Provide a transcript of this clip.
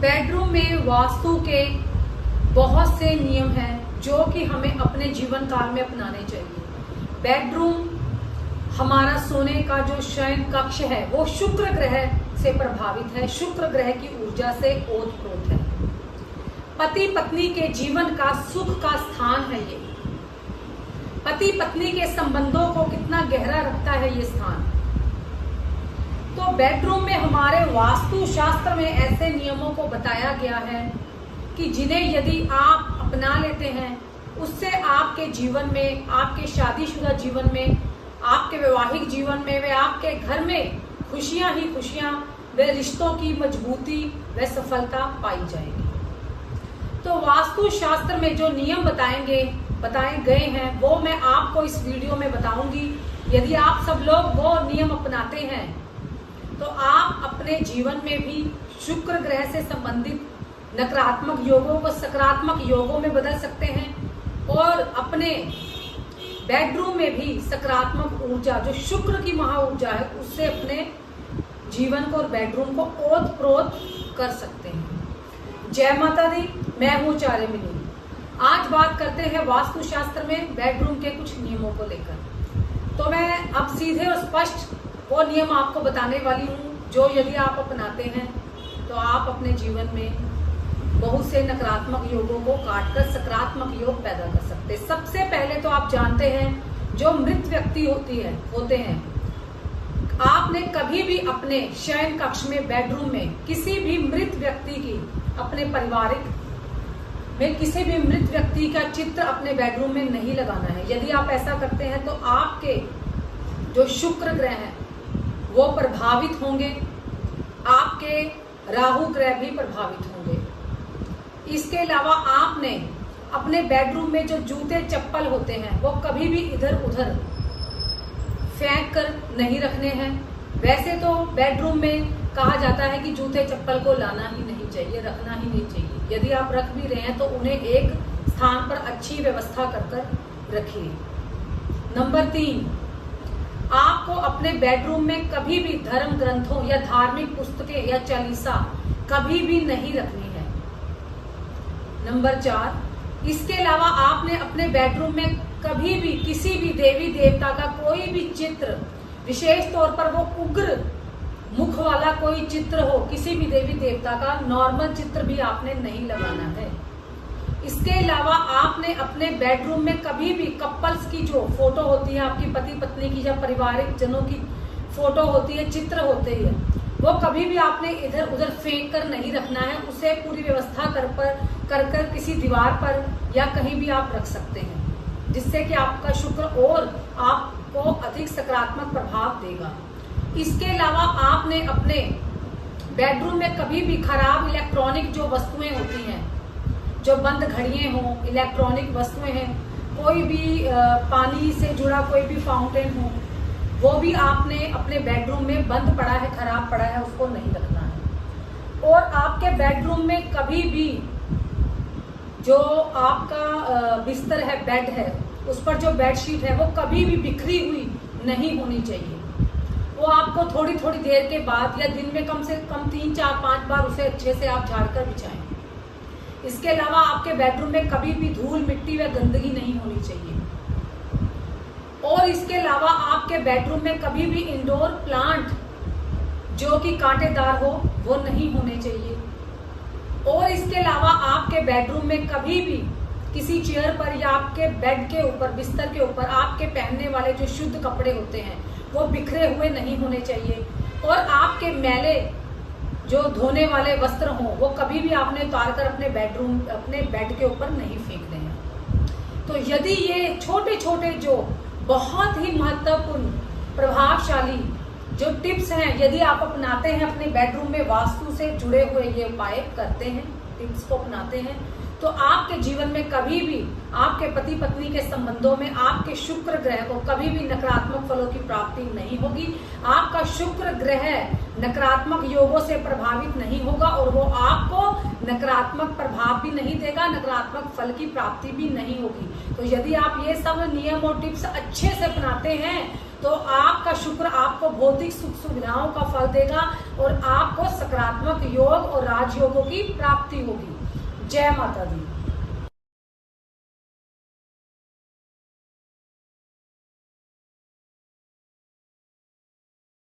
Bedroom में वास्तु के बहुत से नियम हैं जो कि हमें अपने जीवन काल में अपनाने चाहिए। बेडरूम हमारा सोने का जो शयन कक्ष है वो शुक्र ग्रह से प्रभावित है, शुक्र ग्रह की ऊर्जा से ओतप्रोत है। पति पत्नी के जीवन का सुख का स्थान है ये। पति पत्नी के संबंधों को कितना गहरा रखता है ये स्थान। तो बेडरूम में हमारे वास्तु शास्त्र में ऐसे नियमों को बताया गया है कि जिन्हें यदि आप अपना लेते हैं उससे आपके जीवन में, आपके शादीशुदा जीवन में, आपके वैवाहिक जीवन में व आपके घर में खुशियां ही खुशियां व रिश्तों की मजबूती व सफलता पाई जाएगी। तो वास्तु शास्त्र में जो नियम बताए गए हैं वो मैं आपको इस वीडियो में बताऊंगी। यदि आप सब लोग वो नियम अपनाते हैं तो आप अपने जीवन में भी शुक्र ग्रह से संबंधित नकारात्मक योगों को सकारात्मक योगों में बदल सकते हैं और अपने बेडरूम में भी सकारात्मक ऊर्जा जो शुक्र की महा ऊर्जा है उससे अपने जीवन को और बेडरूम को ओतप्रोत कर सकते हैं। जय माता दी, मैं हूँ चार्यमिनी। आज बात करते हैं वास्तु शास्त्र में बेडरूम के कुछ नियमों को लेकर। तो मैं अब सीधे और स्पष्ट वो नियम आपको बताने वाली हूँ जो यदि आप अपनाते हैं तो आप अपने जीवन में बहुत से नकारात्मक योगों को काटकर सकारात्मक योग पैदा कर सकते हैं। सबसे पहले तो आप जानते हैं जो मृत व्यक्ति होते हैं, आपने कभी भी अपने शयन कक्ष में बेडरूम में किसी भी मृत व्यक्ति की, अपने पारिवारिक में किसी भी मृत व्यक्ति का चित्र अपने बेडरूम में नहीं लगाना है। यदि आप ऐसा करते हैं तो आपके जो शुक्र ग्रह है वो प्रभावित होंगे, आपके राहु ग्रह भी प्रभावित होंगे। इसके अलावा आपने अपने बेडरूम में जो जूते चप्पल होते हैं वो कभी भी इधर उधर फेंक कर नहीं रखने हैं। वैसे तो बेडरूम में कहा जाता है कि जूते चप्पल को लाना ही नहीं चाहिए, रखना ही नहीं चाहिए। यदि आप रख भी रहे हैं तो उन्हें एक स्थान पर अच्छी व्यवस्था कर रखिए। नंबर 3, आपको अपने बेडरूम में कभी भी धर्म ग्रंथों या धार्मिक पुस्तकें या चालीसा कभी भी नहीं रखनी है। नंबर 4, इसके अलावा आपने अपने बेडरूम में कभी भी किसी भी देवी देवता का कोई भी चित्र, विशेष तौर पर वो उग्र मुख वाला कोई चित्र हो, किसी भी देवी देवता का नॉर्मल चित्र भी आपने नहीं लगाना है। इसके अलावा आपने अपने बेडरूम में कभी भी कपल्स की जो फोटो होती है, आपकी पति पत्नी की या पारिवारिक जनों की फोटो होती है, चित्र होते हैं, वो कभी भी आपने इधर उधर फेंक कर नहीं रखना है। उसे पूरी व्यवस्था कर किसी दीवार पर या कहीं भी आप रख सकते हैं, जिससे कि आपका शुक्र और आपको अधिक सकारात्मक प्रभाव देगा। इसके अलावा आपने अपने बेडरूम में कभी भी खराब इलेक्ट्रॉनिक जो वस्तुएं होती हैं, जो बंद घड़ियां हों, इलेक्ट्रॉनिक वस्तुएं हैं, कोई भी पानी से जुड़ा कोई भी फाउंटेन हो, वो भी आपने अपने बेडरूम में बंद पड़ा है, खराब पड़ा है, उसको नहीं रखना है। और आपके बेडरूम में कभी भी जो आपका बिस्तर है, बेड है, उस पर जो बेडशीट है वो कभी भी बिखरी हुई नहीं होनी चाहिए। वो आपको थोड़ी थोड़ी देर के बाद या दिन में कम से कम 3, 4, 5 बार उसे अच्छे से आप झाड़ कर बिछाएं। इसके अलावा आपके बेडरूम में कभी भी धूल मिट्टी व गंदगी नहीं होनी चाहिए। और इसके अलावा आपके बेडरूम में कभी भी इंडोर प्लांट जो कि कांटेदार हो वो नहीं होने चाहिए। और इसके अलावा आपके बेडरूम में कभी भी किसी चेयर पर या आपके बेड के ऊपर, बिस्तर के ऊपर आपके पहनने वाले जो शुद्ध कपड़े होते हैं वो बिखरे हुए नहीं होने चाहिए। और आपके मैले जो धोने वाले वस्त्र हों वो कभी भी आपने उतार कर अपने बेड के ऊपर नहीं फेंकने हैं। तो यदि ये छोटे छोटे जो बहुत ही महत्वपूर्ण प्रभावशाली जो टिप्स हैं, यदि आप अपनाते हैं, अपने बेडरूम में वास्तु से जुड़े हुए ये उपाय करते हैं, टिप्स को अपनाते हैं, तो आपके जीवन में कभी भी आपके पति पत्नी के संबंधों में आपके शुक्र ग्रह को कभी भी नकारात्मक फलों की प्राप्ति नहीं होगी। आपका शुक्र ग्रह नकारात्मक योगों से प्रभावित नहीं होगा और वो आपको नकारात्मक प्रभाव भी नहीं देगा, नकारात्मक फल की प्राप्ति भी नहीं होगी। तो यदि आप ये सब नियम और टिप्स अच्छे से अपनाते हैं तो आपका शुक्र आपको भौतिक सुख सुविधाओं का फल देगा और आपको सकारात्मक योग और राजयोगों की प्राप्ति होगी। जय माता दी।